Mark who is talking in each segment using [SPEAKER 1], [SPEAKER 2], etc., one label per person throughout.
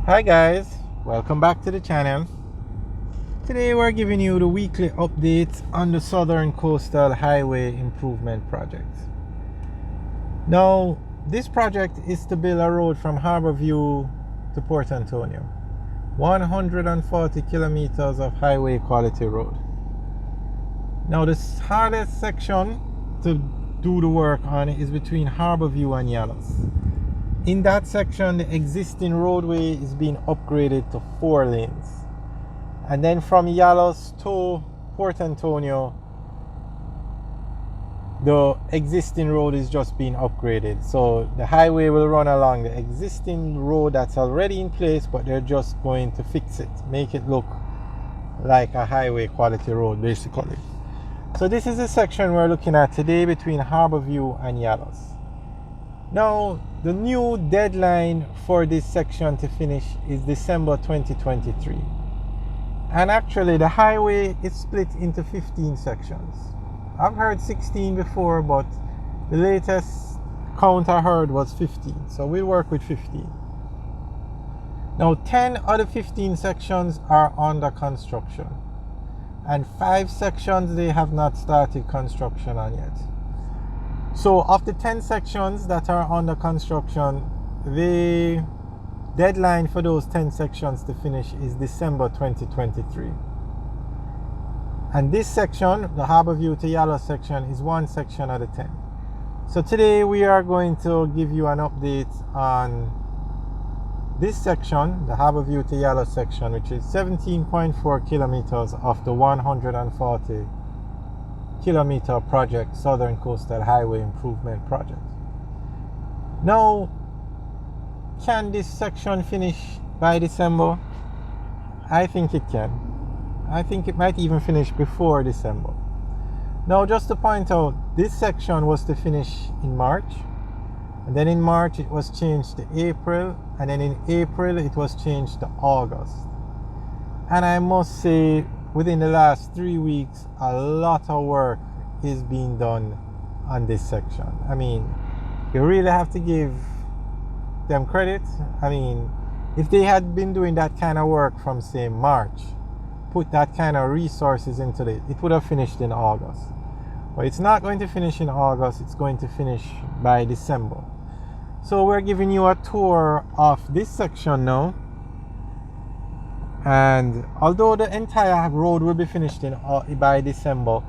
[SPEAKER 1] Hi guys, welcome back to the channel. Today we're giving you the weekly updates on the Southern Coastal Highway Improvement Project. Now, this project is to build a road from Harborview to Port Antonio. 140 kilometers of highway quality road. Now, the hardest section to do the work on is between Harborview and Yalos. In that section, the existing roadway is being upgraded to 4 lanes. And then from Yalos to Port Antonio, the existing road is just being upgraded. So the highway will run along the existing road that's already in place, but they're just going to fix it, make it look like a highway quality road basically. So this is the section we're looking at today between Harborview and Yalos. Now, the new deadline for this section to finish is December 2023. And actually, the highway is split into 15 sections. I've heard 16 before, but the latest count I heard was 15. So we'll work with 15. Now, 10 of the 15 sections are under construction. And 5 sections they have not started construction on yet. So of the 10 sections that are under construction, the deadline for those 10 sections to finish is December 2023. And this section, the Harborview to Yalos section, is one section of the 10. So today we are going to give you an update on this section, the Harborview to Yalos section, which is 17.4 kilometers of the 140 kilometer project, Southern Coastal Highway Improvement Project. Now, can this section finish by December? I think it can. I think it might even finish before December. Now, just to point out, this section was to finish in March, and then in March it was changed to April, and then in April it was changed to August. And I must say, within the last 3 weeks, a lot of work is being done on this section. I mean, you really have to give them credit. I mean, if they had been doing that kind of work from, say, March, put that kind of resources into it, it would have finished in August. But it's not going to finish in August, it's going to finish by December. So we're giving you a tour of this section now. And although the entire road will be finished by December,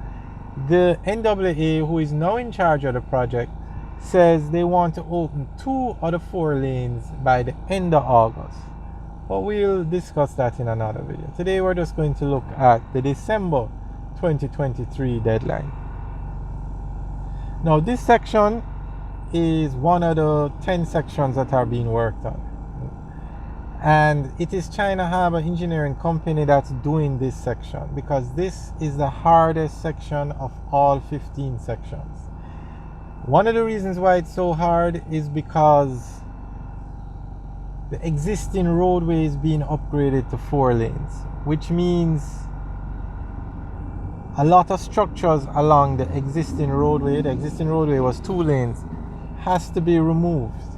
[SPEAKER 1] the NAA, who is now in charge of the project, says they want to open 2 of the 4 lanes by the end of August. But we'll discuss that in another video. Today we're just going to look at the December 2023 deadline. Now, this section is one of the 10 sections that are being worked on. And it is China Harbour Engineering Company that's doing this section, because this is the hardest section of all 15 sections. One of the reasons why it's so hard is because the existing roadway is being upgraded to 4 lanes, which means a lot of structures along the existing roadway was 2 lanes, has to be removed.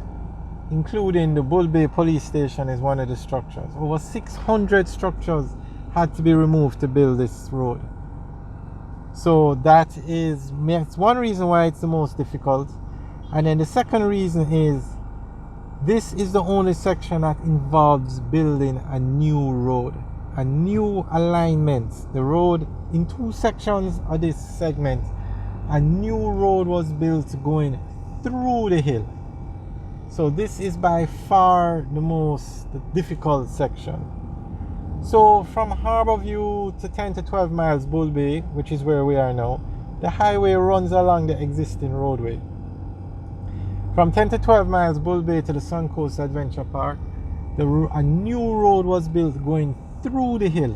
[SPEAKER 1] Including the Bull Bay police station is one of the structures. Over 600 structures had to be removed to build this road. So that's one reason why it's the most difficult. And then the second reason is this is the only section that involves building a new road, a new alignment. The road in 2 sections of this segment, a new road was built going through the hill. So this is by far the most difficult section. So from Harborview to 10 to 12 miles Bull Bay, which is where we are now, the highway runs along the existing roadway. From 10 to 12 miles Bull Bay to the Suncoast Adventure Park, a new road was built going through the hill.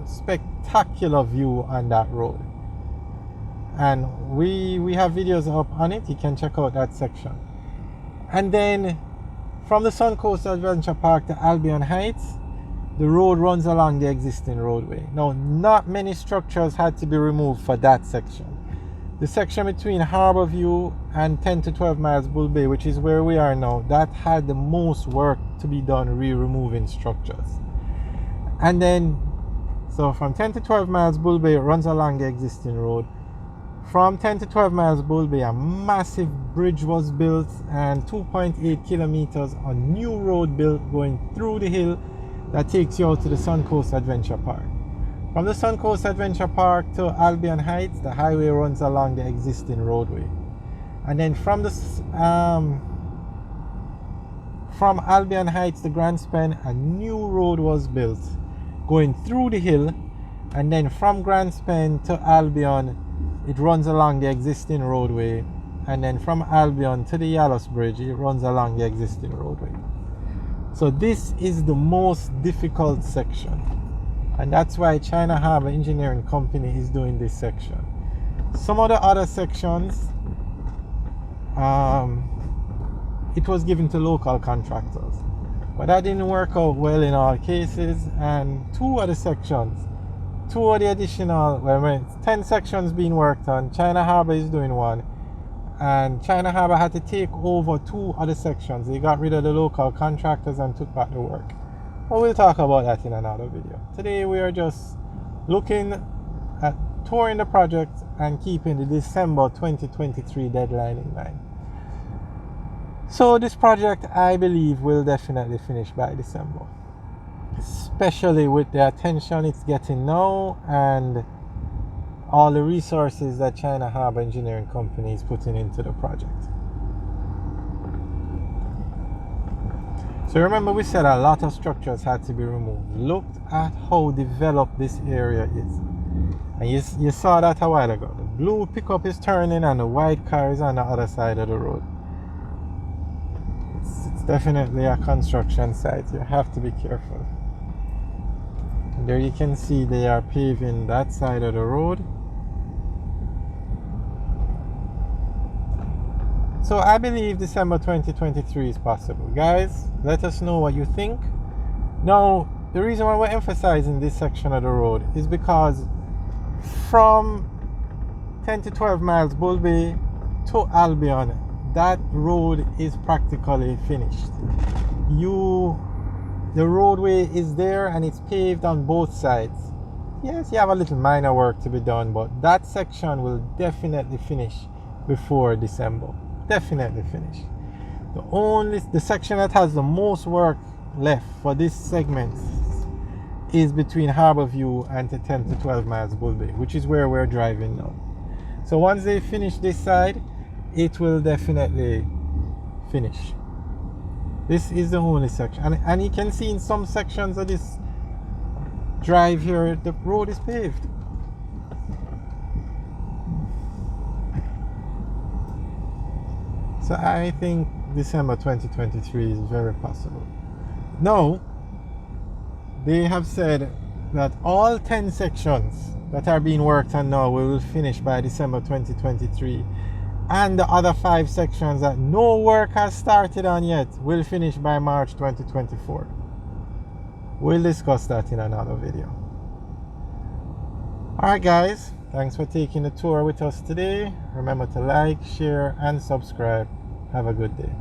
[SPEAKER 1] Spectacular view on that road. And we have videos up on it. You can check out that section. And then from the Suncoast Adventure Park to Albion Heights, the road runs along the existing roadway. Now, not many structures had to be removed for that section. The section between Harborview and 10 to 12 miles Bull Bay, which is where we are now, that had the most work to be done removing structures. And then, so from 10 to 12 miles Bull Bay, it runs along the existing road. From 10 to 12 miles Bull Bay, a massive bridge was built and 2.8 kilometers on new road built going through the hill that takes you out to the Suncoast Adventure Park. From the Suncoast Adventure Park to Albion Heights, the highway runs along the existing roadway. And then from Albion Heights to Grand Spen, a new road was built going through the hill. And then from Grand Spen to Albion, it runs along the existing roadway. And then from Albion to the Yalos Bridge, it runs along the existing roadway. So this is the most difficult section. And that's why China Harbour Engineering Company is doing this section. Some of the other sections, it was given to local contractors. But that didn't work out well in all cases. And two of the additional, 10 sections being worked on, China Harbour is doing one. And China Harbour had to take over two other sections. They got rid of the local contractors and took back the work. But we'll talk about that in another video. Today we are just looking at touring the project and keeping the December 2023 deadline in mind. So this project, I believe, will definitely finish by December. Especially with the attention it's getting now and all the resources that China Harbour Engineering Company is putting into the project. So remember, we said a lot of structures had to be removed. Look at how developed this area is. And you saw that a while ago. The blue pickup is turning and the white car is on the other side of the road. It's definitely a construction site. You have to be careful. And there you can see they are paving that side of the road. So I believe December 2023 is possible. Guys, let us know what you think. Now, the reason why we're emphasizing this section of the road is because from 10 to 12 miles Bull Bay to Albion, that road is practically finished. The roadway is there and it's paved on both sides. Yes, you have a little minor work to be done, but that section will definitely finish before December. Definitely finish. The section that has the most work left for this segment is between Harborview and the 10 to 12 miles Bull Bay, which is where we're driving now. So once they finish this side, it will definitely finish. This is the only section, and you can see in some sections of this drive here, the road is paved. So I think December 2023 is very possible. Now, they have said that all 10 sections that are being worked on now will finish by December 2023. And the other 5 sections that no work has started on yet will finish by March 2024. We'll discuss that in another video. Alright guys, thanks for taking the tour with us today. Remember to like, share and subscribe. Have a good day.